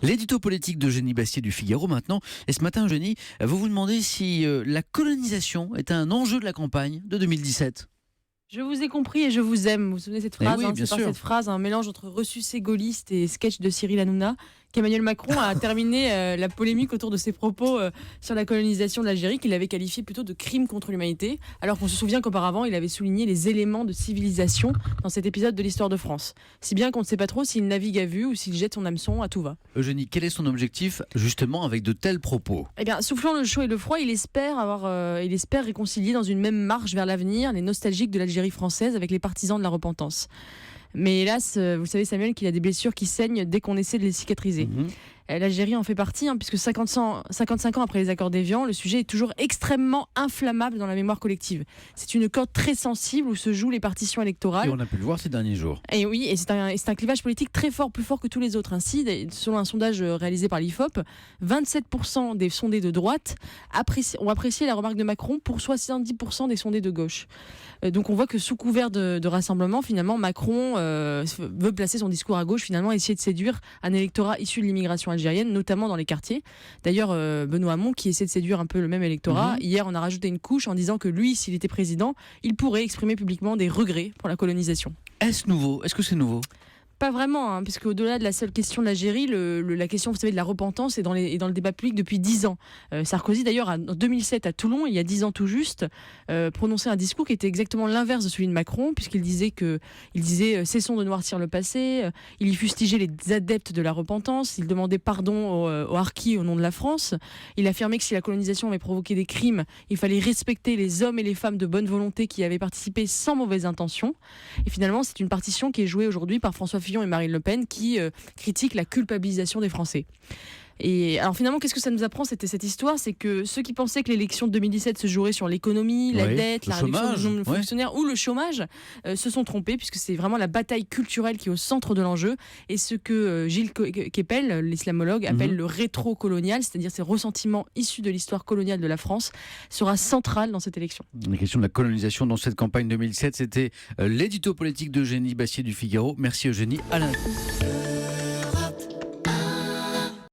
L'édito politique d'Eugénie Bastier du Figaro maintenant. Et ce matin, Eugénie, vous vous demandez si la colonisation est un enjeu de la campagne de 2017. Je vous ai compris et je vous aime. Vous vous souvenez de cette phrase, oui, bien c'est par sûr. cette phrase, un mélange entre ressucé gaulliste et sketch de Cyril Hanouna, qu'Emmanuel Macron a terminé la polémique autour de ses propos sur la colonisation de l'Algérie, qu'il avait qualifié plutôt de crime contre l'humanité, alors qu'on se souvient qu'auparavant, il avait souligné les éléments de civilisation dans cet épisode de l'histoire de France. Si bien qu'on ne sait pas trop s'il navigue à vue ou s'il jette son hameçon à tout va. Eugénie, quel est son objectif justement avec de tels propos? Eh bien, soufflant le chaud et le froid, il espère réconcilier dans une même marche vers l'avenir les nostalgiques de l'Algérie française avec les partisans de la repentance. Mais hélas, vous savez Samuel qu'il a des blessures qui saignent dès qu'on essaie de les cicatriser. L'Algérie en fait partie, puisque 55 ans après les accords d'Évian, le sujet est toujours extrêmement inflammable dans la mémoire collective. C'est une corde très sensible où se jouent les partitions électorales. Et on a pu le voir ces derniers jours. Et oui, et c'est un clivage politique très fort, plus fort que tous les autres. Ainsi, selon un sondage réalisé par l'IFOP, 27% des sondés de droite ont apprécié la remarque de Macron pour 70% des sondés de gauche. Donc on voit que sous couvert de rassemblement, finalement, Macron veut placer son discours à gauche, finalement, essayer de séduire un électorat issu de l'immigration algérienne, notamment dans les quartiers. D'ailleurs, Benoît Hamon, qui essaie de séduire un peu le même électorat, hier, on a rajouté une couche en disant que lui, s'il était président, il pourrait exprimer publiquement des regrets pour la colonisation. Est-ce nouveau? Est-ce que c'est nouveau? Pas vraiment, puisque au-delà de la seule question de l'Algérie, la question, vous savez, de la repentance est dans le débat public depuis 10 ans. Sarkozy, d'ailleurs, en 2007 à Toulon, il y a 10 ans tout juste, prononçait un discours qui était exactement l'inverse de celui de Macron, puisqu'il disait cessons de noircir le passé. Il y fustigeait les adeptes de la repentance. Il demandait pardon aux harkis au nom de la France. Il affirmait que si la colonisation avait provoqué des crimes, il fallait respecter les hommes et les femmes de bonne volonté qui y avaient participé sans mauvaise intention. Et finalement, c'est une partition qui est jouée aujourd'hui par François Fillon et Marine Le Pen qui critiquent la culpabilisation des Français. Et alors finalement, qu'est-ce que ça nous apprend cette histoire? C'est que ceux qui pensaient que l'élection de 2017 se jouerait sur l'économie, la dette, la réduction du nombre de fonctionnaires ou le chômage se sont trompés, puisque c'est vraiment la bataille culturelle qui est au centre de l'enjeu, et ce que Gilles Kepel, l'islamologue, appelle le rétro-colonial, c'est-à-dire ces ressentiments issus de l'histoire coloniale de la France, sera central dans cette élection. La question de la colonisation dans cette campagne 2007, c'était l'édito politique d'Eugénie Bastier du Figaro. Merci Eugénie. À lundi.